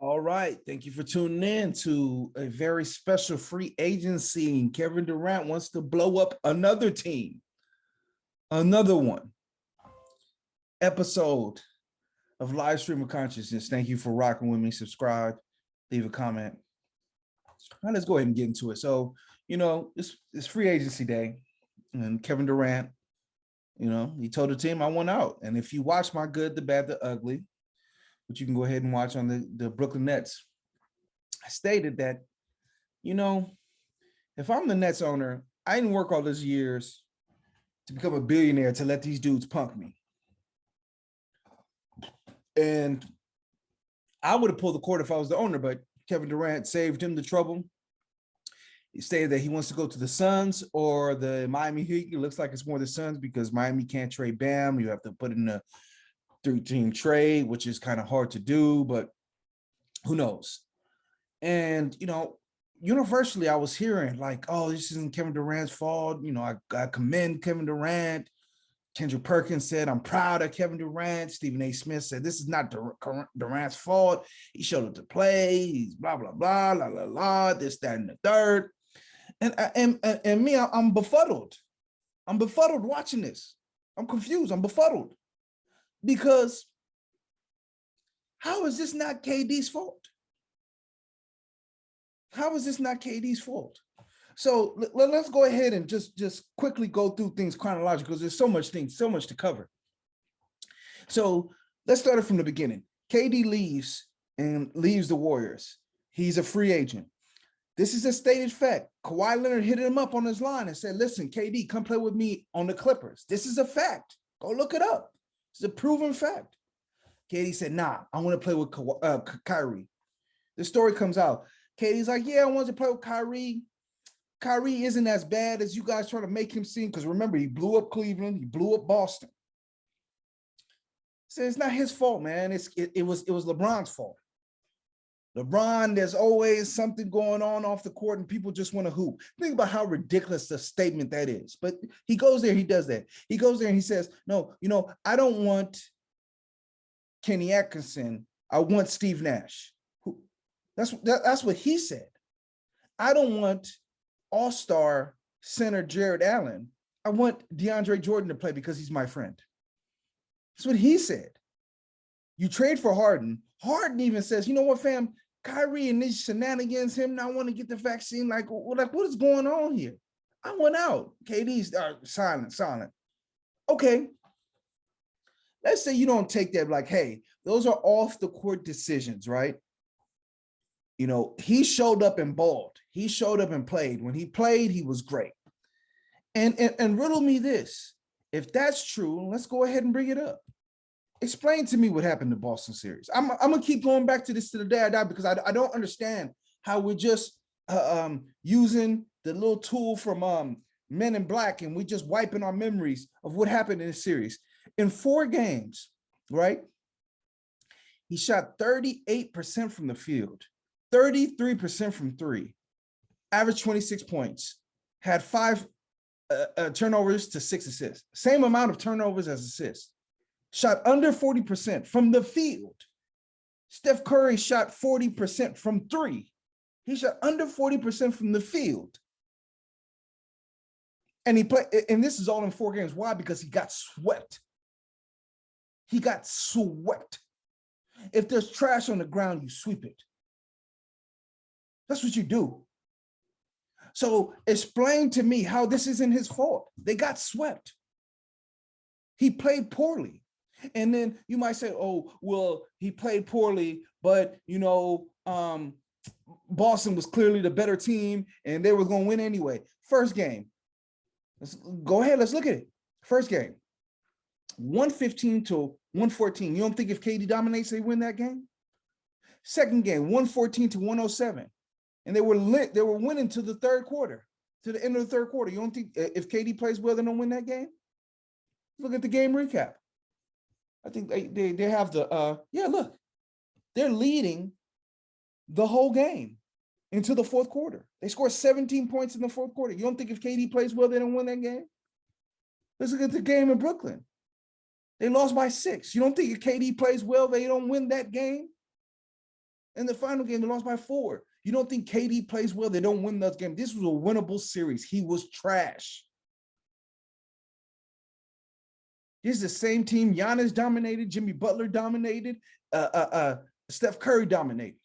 All right. Thank you for tuning in to a very special free agency. Kevin Durant wants to blow up another team, another one. Episode of Live Stream of Consciousness. Thank you for rocking with me. Subscribe, leave a comment. Now let's go ahead and get into it. So, it's free agency day, and Kevin Durant, he told the team I want out. And if you watch my good, the bad, the ugly, which you can go ahead and watch on the Brooklyn Nets, I stated that, if I'm the Nets owner, I didn't work all those years to become a billionaire to let these dudes punk me. And I would have pulled the cord if I was the owner, but Kevin Durant saved him the trouble. He stated that he wants to go to the Suns or the Miami Heat. It looks like it's more the Suns because Miami can't trade Bam. You have to put in a 3-team trade, which is kind of hard to do, but who knows? And, universally, I was hearing like, oh, this isn't Kevin Durant's fault. I commend Kevin Durant. Kendrick Perkins said, I'm proud of Kevin Durant. Stephen A. Smith said, this is not Durant's fault. He showed up to play. He's blah, blah, blah, la, la, la, this, that, and the third. And me, I'm befuddled. I'm befuddled watching this. I'm confused. I'm befuddled. Because how is this not KD's fault? How is this not KD's fault? So let's go ahead and just quickly go through things chronologically because there's so much to cover. So let's start it from the beginning. KD leaves the Warriors. He's a free agent. This is a stated fact. Kawhi Leonard hit him up on his line and said, listen, KD, come play with me on the Clippers. This is a fact. Go look it up. It's a proven fact. KD said, nah, I want to play with Kyrie. The story comes out. KD's like, yeah, I want to play with Kyrie. Kyrie isn't as bad as you guys try to make him seem, because remember, he blew up Cleveland, he blew up Boston. So it's not his fault, man. It was LeBron's fault. LeBron, there's always something going on off the court and people just want to hoop. Think about how ridiculous the statement that is. But he goes there, he does that. He goes there and he says, no, I don't want Kenny Atkinson. I want Steve Nash. That's what he said. I don't want all-star center Jared Allen. I want DeAndre Jordan to play because he's my friend. That's what he said. You trade for Harden. Harden even says, you know what, fam? Kyrie and these shenanigans, him not want to get the vaccine. Like what is going on here? I went out. KD's silent. Okay. Let's say you don't take that like, hey, those are off the court decisions, right? He showed up and balled. He showed up and played. When he played, he was great. And riddle me this. If that's true, let's go ahead and bring it up. Explain to me what happened in the Boston series. I'm going to keep going back to this to the day I die because I don't understand how we're just using the little tool from Men in Black and we just wiping our memories of what happened in this series. In 4 games, right? He shot 38% from the field, 33% from 3, averaged 26 points, had 5 turnovers to 6 assists, same amount of turnovers as assists, shot under 40% from the field. Steph Curry shot 40% from 3. He shot under 40% from the field. And he played, and this is all in 4 games. Why? Because he got swept. He got swept. If there's trash on the ground, you sweep it. That's what you do. So explain to me how this isn't his fault. They got swept. He played poorly. And then you might say, oh, well, he played poorly, but, Boston was clearly the better team and they were going to win anyway. First game. Let's go ahead. Let's look at it. First game. 115 to 114. You don't think if KD dominates, they win that game? Second game, 114 to 107. And they were winning to the third quarter, to the end of the third quarter. You don't think if KD plays well, they don't win that game? Look at the game recap. I think they have the, look, they're leading the whole game into the fourth quarter. They scored 17 points in the fourth quarter. You don't think if KD plays well, they don't win that game? Let's look at the game in Brooklyn. They lost by 6. You don't think if KD plays well, they don't win that game? In the final game, they lost by 4. You don't think KD plays well? They don't win those games. This was a winnable series. He was trash. This is the same team Giannis dominated, Jimmy Butler dominated, Steph Curry dominated.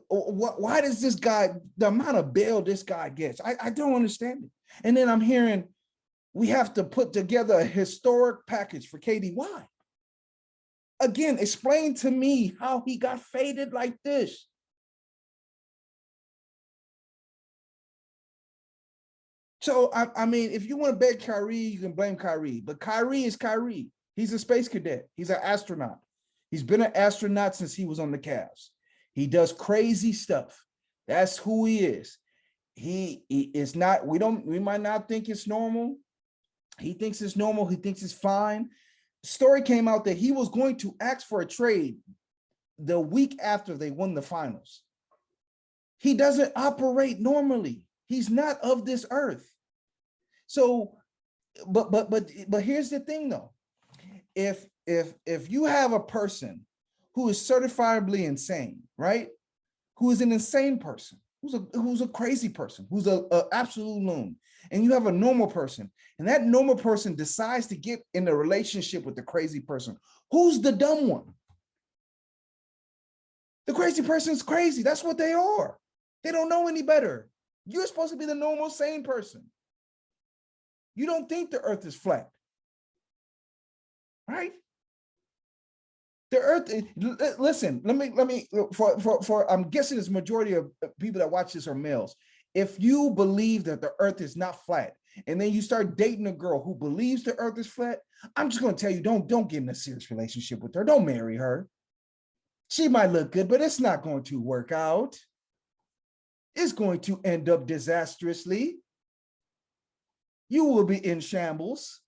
Why does this guy, the amount of bail this guy gets, I don't understand it. And then I'm hearing we have to put together a historic package for KD. Why? Again, explain to me how he got faded like this. So, I mean, if you want to bet Kyrie, you can blame Kyrie. But Kyrie is Kyrie. He's a space cadet. He's an astronaut. He's been an astronaut since he was on the Cavs. He does crazy stuff. That's who he is. He is not, we might not think it's normal. He thinks it's normal. He thinks it's fine. Story came out that he was going to ask for a trade the week after they won the finals. He doesn't operate normally. He's not of this earth. So, but here's the thing though. If you have a person who is certifiably insane, right? Who is an insane person, who's a crazy person, who's a absolute loon, and you have a normal person, and that normal person decides to get in a relationship with the crazy person, who's the dumb one? The crazy person is crazy. That's what they are. They don't know any better. You're supposed to be the normal, sane person. You don't think the earth is flat, right? The earth, listen, let me, for I'm guessing this majority of people that watch this are males. If you believe that the earth is not flat, and then you start dating a girl who believes the earth is flat, I'm just going to tell you, don't get in a serious relationship with her. Don't marry her. She might look good, but it's not going to work out. It's going to end up disastrously. You will be in shambles,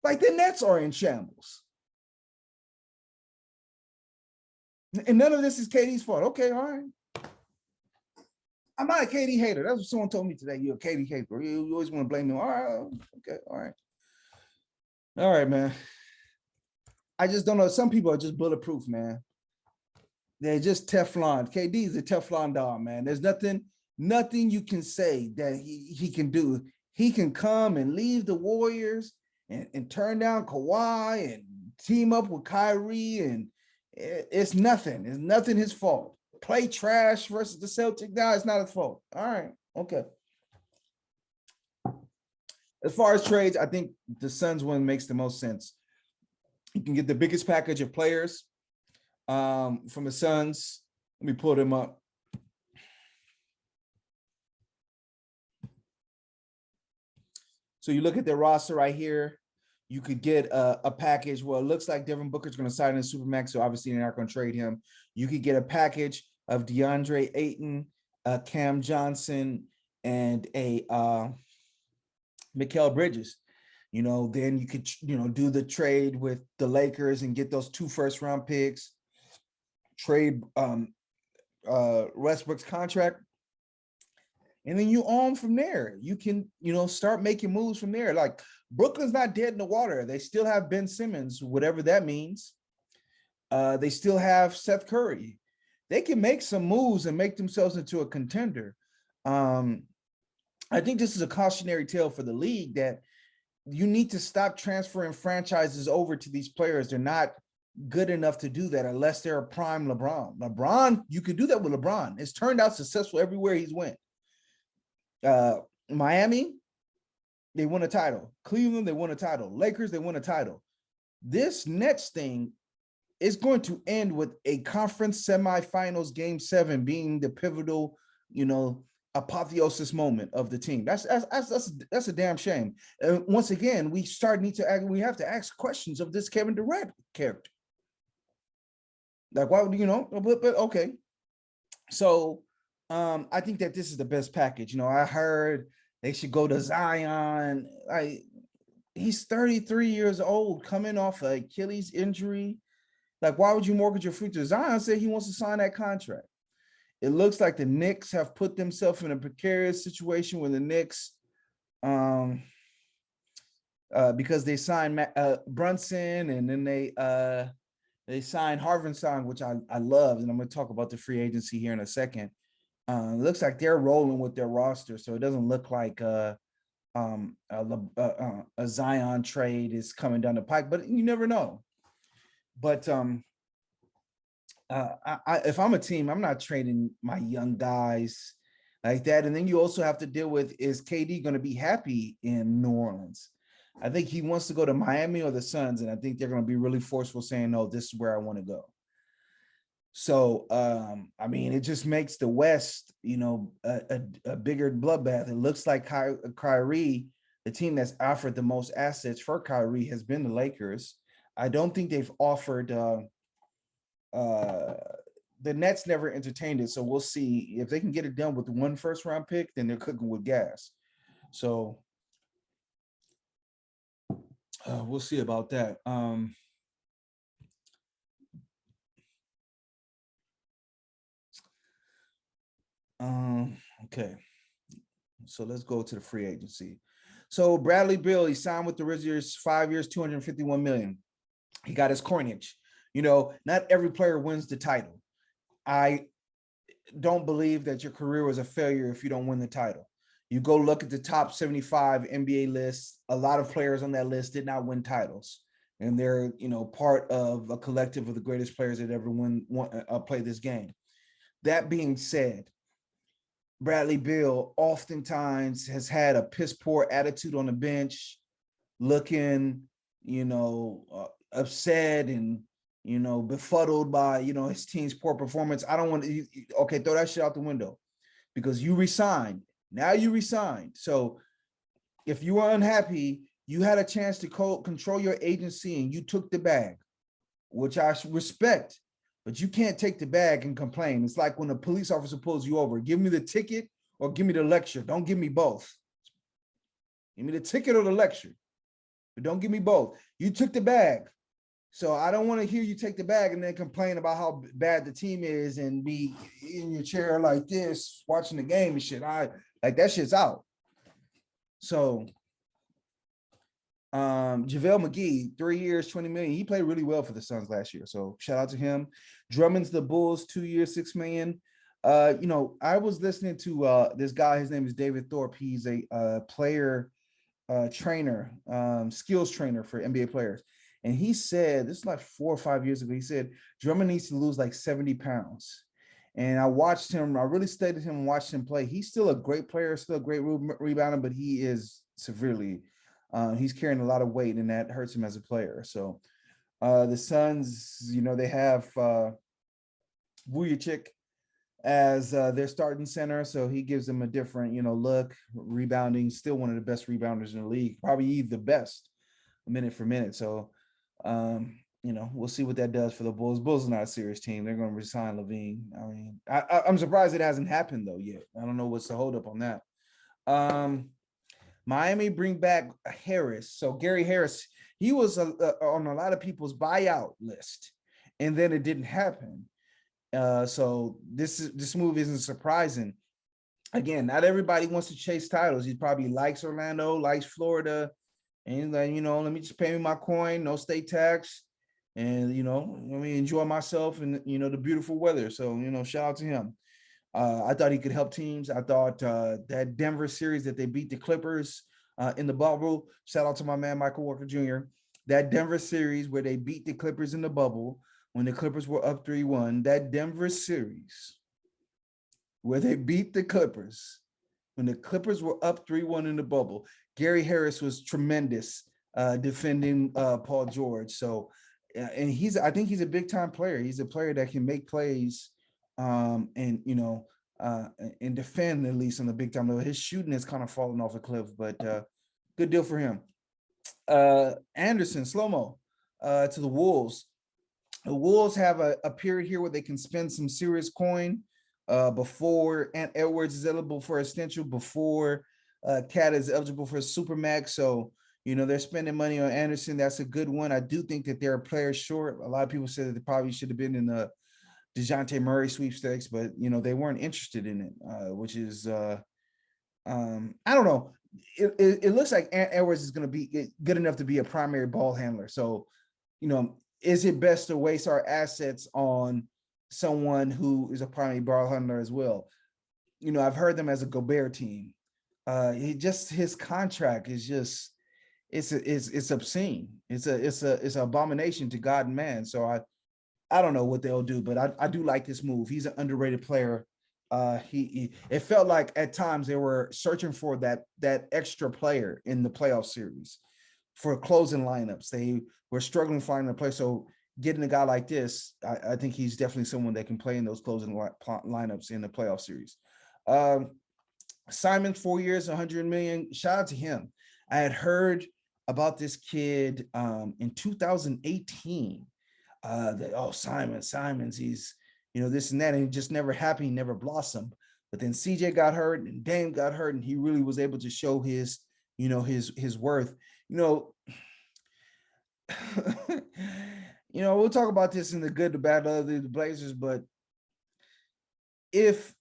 like the Nets are in shambles. And none of this is KD's fault. Okay, all right. I'm not a KD hater. That's what someone told me today. You're a KD hater. You always want to blame him. All right, okay, all right. All right, man. I just don't know. Some people are just bulletproof, man. They're just Teflon. KD is a Teflon doll, man. There's nothing you can say that he can do. He can come and leave the Warriors and turn down Kawhi and team up with Kyrie, and it's nothing. It's nothing his fault. Play trash versus the Celtics. Now it's not his fault. All right. Okay. As far as trades, I think the Suns one makes the most sense. You can get the biggest package of players from the Suns. Let me pull them up. So you look at their roster right here. You could get a package. Well, it looks like Devin Booker's going to sign in Supermax, so obviously they're not going to trade him. You could get a package of DeAndre Ayton, Cam Johnson, and a Mikal Bridges. You know, then you could, do the trade with the Lakers and get those 2 first-round picks. Trade Westbrook's contract. And then you own from there. You can, start making moves from there. Like, Brooklyn's not dead in the water. They still have Ben Simmons, whatever that means. They still have Seth Curry. They can make some moves and make themselves into a contender. I think this is a cautionary tale for the league that you need to stop transferring franchises over to these players. They're not good enough to do that unless they're a prime LeBron. LeBron, you could do that with LeBron. It's turned out successful everywhere he's went. Miami, they won a title. Cleveland, they won a title. Lakers, they won a title. This Nets thing is going to end with a conference semifinals game 7 being the pivotal, apotheosis moment of the team. That's a damn shame. Once again, we have to ask questions of this Kevin Durant character. Like, why would but okay. So I think that this is the best package. I heard they should go to Zion. He's 33 years old, coming off an Achilles injury. Like, why would you mortgage your future? Zion said he wants to sign that contract. It looks like the Knicks have put themselves in a precarious situation when the Knicks, because they signed Brunson, and then they They signed Harvin, which I love, and I'm going to talk about the free agency here in a second. Looks like they're rolling with their roster, so it doesn't look like a Zion trade is coming down the pike, but you never know. But if I'm a team, I'm not trading my young guys like that. And then you also have to deal with, is KD going to be happy in New Orleans? I think he wants to go to Miami or the Suns, and I think they're going to be really forceful saying, no, this is where I want to go. So, I mean, it just makes the West, a bigger bloodbath. It looks like Kyrie, the team that's offered the most assets for Kyrie, has been the Lakers. I don't think they've offered the Nets never entertained it, so we'll see if they can get it done with one first-round pick. Then they're cooking with gas. So we'll see about that. Okay, so let's go to the free agency. So Bradley Beal, he signed with the Wizards, 5 years, $251 million. He got his coinage. Not every player wins the title. I don't believe that your career was a failure if you don't win the title. You go look at the top 75 NBA lists. A lot of players on that list did not win titles, and they're part of a collective of the greatest players that ever play this game. That being said, Bradley Beal oftentimes has had a piss poor attitude on the bench, looking upset and befuddled by his team's poor performance. I don't want to. Okay, throw that shit out the window, because you resigned. Now you resigned. So if you are unhappy, you had a chance to control your agency and you took the bag, which I respect. But you can't take the bag and complain. It's like when a police officer pulls you over. Give me the ticket or give me the lecture. Don't give me both. Give me the ticket or the lecture, but don't give me both. You took the bag. So I don't want to hear you take the bag and then complain about how bad the team is and be in your chair like this, watching the game and shit. Like that shit's out. So JaVale McGee, 3 years, $20 million. He played really well for the Suns last year. So shout out to him. Drummond's the Bulls, 2 years, $6 million. I was listening to this guy, his name is David Thorpe. He's a player trainer, skills trainer for NBA players. And he said, this is like 4 or 5 years ago, he said, Drummond needs to lose like 70 pounds. And I watched him, I really studied him and watched him play. He's still a great player, still a great rebounder, but he is severely, he's carrying a lot of weight and that hurts him as a player. So the Suns, they have Vujacic as their starting center. So he gives them a different, look, rebounding, still one of the best rebounders in the league, probably the best minute for minute. So, we'll see what that does for the Bulls. Bulls are not a serious team. They're going to resign LaVine. I mean, I'm surprised it hasn't happened though yet. I don't know what's the holdup on that. Miami bring back Harris. So Gary Harris, he was on a lot of people's buyout list, and then it didn't happen. So this move isn't surprising. Again, not everybody wants to chase titles. He probably likes Orlando, likes Florida, and then let me just pay me my coin, no state tax, and let me enjoy myself and the beautiful weather. So shout out to him. I thought he could help teams. I thought that Denver series that they beat the Clippers in the bubble. Shout out to my man Michael Walker Jr. That Denver series where they beat the Clippers in the bubble when the Clippers were up 3-1. That Denver series where they beat the Clippers when the Clippers were up 3-1 in the bubble. Gary Harris was tremendous defending Paul George. So, and I think he's a big time player. He's a player that can make plays and defend at least on the big time level. His shooting has kind of fallen off a cliff, but good deal for him. Anderson, slow-mo to the Wolves. The Wolves have a period here where they can spend some serious coin before Ant Edwards is eligible for extension, before Cat is eligible for a Supermax. So, they're spending money on Anderson. That's a good one. I do think that they're players short. A lot of people said that they probably should have been in the DeJounte Murray sweepstakes, but, they weren't interested in it, which is, I don't know. It looks like Ant Edwards is going to be good enough to be a primary ball handler. So, is it best to waste our assets on someone who is a primary ball handler as well? I've heard them as a Gobert team. His contract is just it's obscene. It's an abomination to God and man. So I don't know what they'll do, but I do like this move. He's an underrated player. It felt like at times they were searching for that extra player in the playoff series for closing lineups. They were struggling finding a play. So getting a guy like this, I think he's definitely someone that can play in those closing lineups in the playoff series. Simon, 4 years, 100 million. Shout out to him. I had heard about this kid in 2018. Simons, he's this and that, and he just never happened, he never blossomed. But then CJ got hurt and Dame got hurt, and he really was able to show his worth. We'll talk about this in the good, the bad, the Blazers, but if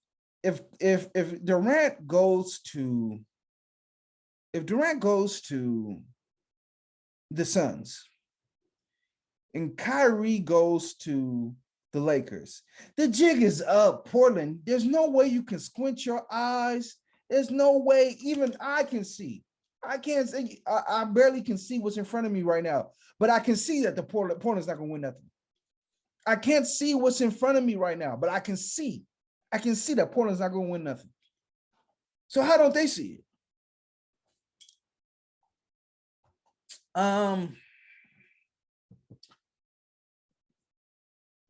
Durant goes to the Suns and Kyrie goes to the Lakers, the jig is up. Portland, there's no way you can squint your eyes. There's no way even I can see. I can't see. I barely can see what's in front of me right now, but I can see that Portland's not going to win nothing. I can't see what's in front of me right now, but I can see that Portland's not going to win nothing. So how don't they see it?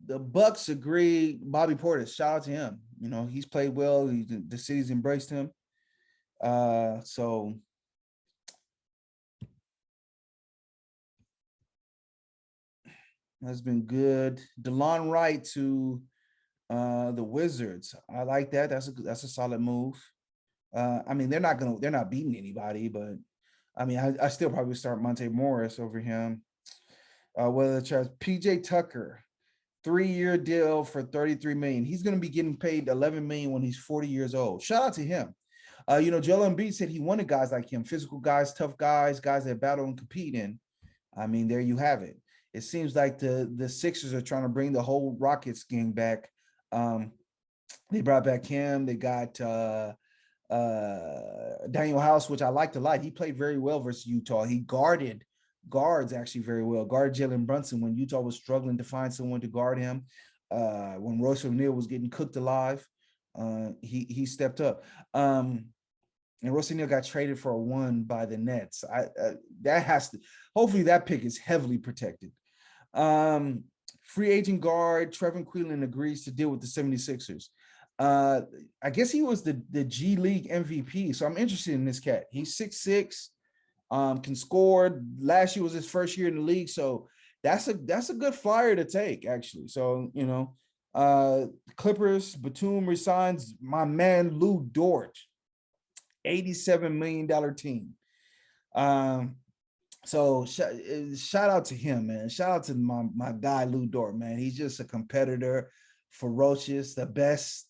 The Bucks agree. Bobby Portis, shout out to him. He's played well. The city's embraced him. So that's been good. DeLon Wright to the Wizards. I like that. That's a solid move. I mean, they're not beating anybody, but I mean, I still probably start Monte Morris over him. Whether it's PJ Tucker, 3-year deal for $33 million. He's going to be getting paid $11 million when he's 40 years old. Shout out to him. Joel Embiid said he wanted guys like him, physical guys, tough guys that battle and compete in. I mean, there you have it. It seems like the Sixers are trying to bring the whole Rockets gang back. They brought back him. They got Daniel House, which I liked a lot. He played very well versus Utah. He guarded guards actually very well. Guarded Jalen Brunson when Utah was struggling to find someone to guard him. When Royce O'Neal was getting cooked alive, he stepped up. And Royce O'Neal got traded for a 1 by the Nets. Hopefully that pick is heavily protected. Free agent guard Trevin Queelan agrees to deal with the 76ers. I guess he was the G League MVP. So I'm interested in this cat. He's 6'6", can score. Last year was his first year in the league. So that's a good flyer to take, actually. So, Clippers, Batum resigns my man Lou Dort, $87 million team. So shout out to him, man. Shout out to my guy Lou Dort, man. He's just a competitor, ferocious, the best.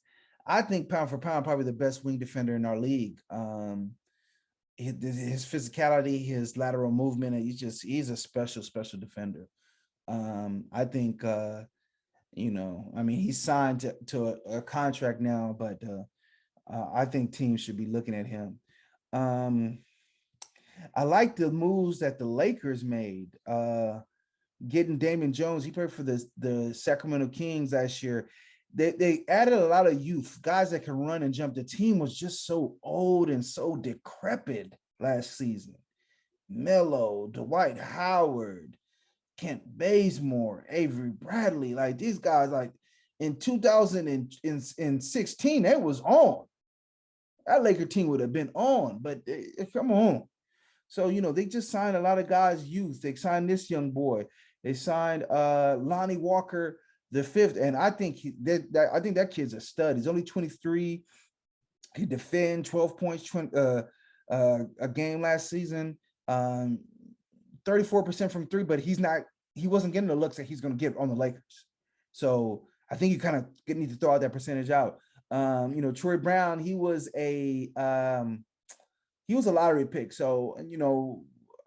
I think pound for pound, probably the best wing defender in our league. His physicality, his lateral movement, and he's a special defender. I think I mean, he's signed to a contract now, but I think teams should be looking at him. I like the moves that the Lakers made. Getting Damian Jones, he played for the Sacramento Kings last year. They added a lot of youth, guys that can run and jump. The team was just so old and so decrepit last season. Melo, Dwight Howard, Kent Bazemore, Avery Bradley, like these guys, like in 2016, they was on. That Laker team would have been on, but come on. So, they just signed a lot of guys, youth. They signed this young boy. They signed Lonnie Walker the 5th, and I think that kid's a stud. He's only 23. He defend 12 points a game last season. 34% from 3, but he wasn't getting the looks that he's going to get on the Lakers. So I think you kind of need to throw out that percentage out. Troy Brown, he was a lottery pick. So,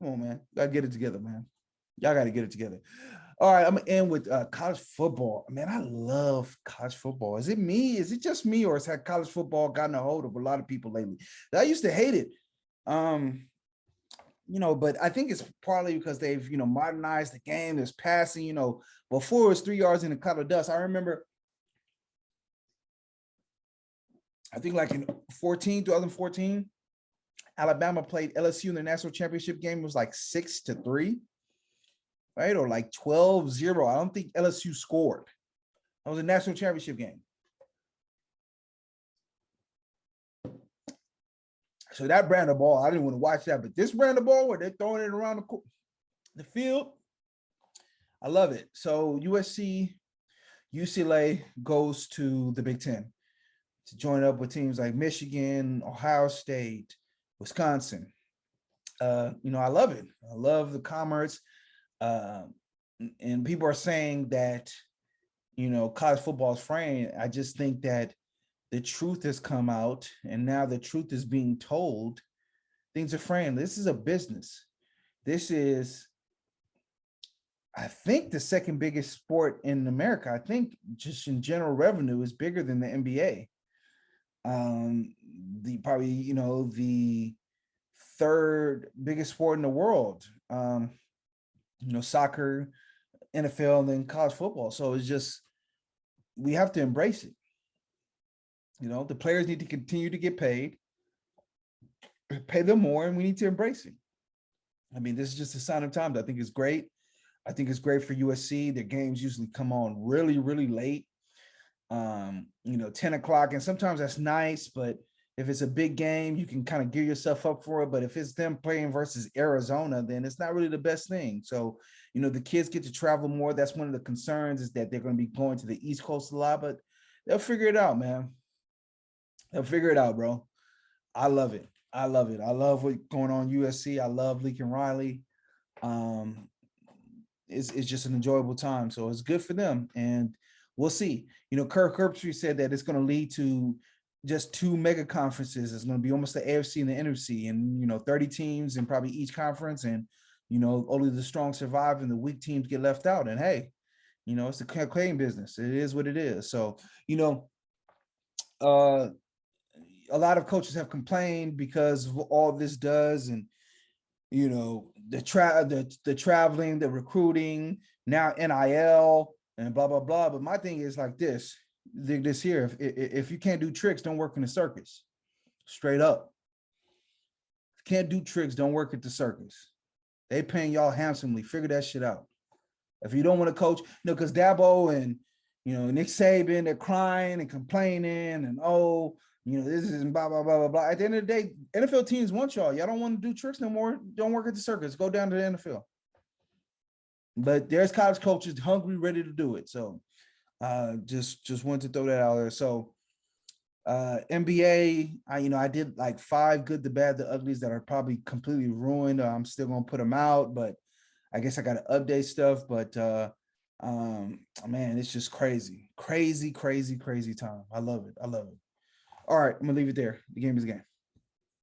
Come on, man. Gotta get it together, man. Y'all gotta get it together. All right, I'm gonna end with college football. Man, I love college football. Is it me? Is it just me, or has college football gotten a hold of a lot of people lately? I used to hate it. But I think it's partly because they've, modernized the game. There's passing, before it was 3 yards in a cloud of dust. I remember, I think like in 2014, Alabama played LSU in the national championship game. It was like 6-3, right? Or like 12-0. I don't think LSU scored. That was a national championship game. So that brand of ball, I didn't want to watch that. But this brand of ball where they're throwing it around the field, I love it. So USC, UCLA goes to the Big Ten to join up with teams like Michigan, Ohio State, Wisconsin. I love it. I love the commerce. And people are saying that, college football is fraying. I just think that the truth has come out, and now the truth is being told. Things are fraying. This is a business. This is, I think, the second biggest sport in America. I think just in general revenue is bigger than the NBA. The third biggest sport in the world. Soccer, NFL, and then college football. So it's just, we have to embrace it. The players need to continue to get paid, pay them more, and we need to embrace it. I mean, this is just a sign of times. I think it's great. I think it's great for USC. Their games usually come on really, really late, 10 o'clock. And sometimes that's nice, but if it's a big game, you can kind of gear yourself up for it. But if it's them playing versus Arizona, then it's not really the best thing. So, the kids get to travel more. That's one of the concerns, is that they're going to be going to the East Coast a lot, but they'll figure it out, man. They'll figure it out, bro. I love it. I love it. I love what's going on USC. I love Lincoln Riley. It's just an enjoyable time. So it's good for them. And we'll see. Kirk Herbstreit said that it's going to lead to just 2 mega conferences. It's going to be almost the AFC and the NFC, and, 30 teams in probably each conference. And, only the strong survive and the weak teams get left out. And hey, it's the claim business. It is what it is. So, a lot of coaches have complained because of all this does, and the traveling, the recruiting, now NIL and blah blah blah. But my thing is like this here: if you can't do tricks, don't work in the circus. Straight up, if you can't do tricks, don't work at the circus. They paying y'all handsomely. Figure that shit out. If you don't want to coach, because Dabo and Nick Saban, they're crying and complaining and this is blah, blah, blah, blah, blah. At the end of the day, NFL teams want y'all. Y'all don't want to do tricks no more. Don't work at the circus. Go down to the NFL. But there's college coaches hungry, ready to do it. So just wanted to throw that out there. So NBA, I did like 5 good, the bad, the uglies that are probably completely ruined. I'm still going to put them out, but I guess I got to update stuff. But man, it's just crazy time. I love it. All right, I'm gonna leave it there. The game is a game.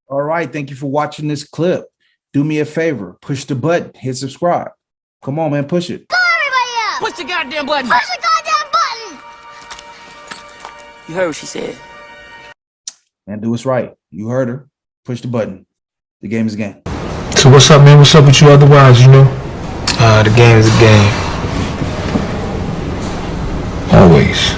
All right, thank you for watching this clip. Do me a favor, push the button, hit subscribe. Come on, man, push it. Call everybody up! Push the goddamn button! Push the goddamn button! You heard what she said. And do what's right. You heard her. Push the button. The game is a game. So what's up, man? What's up with you otherwise, The game is a game. Always.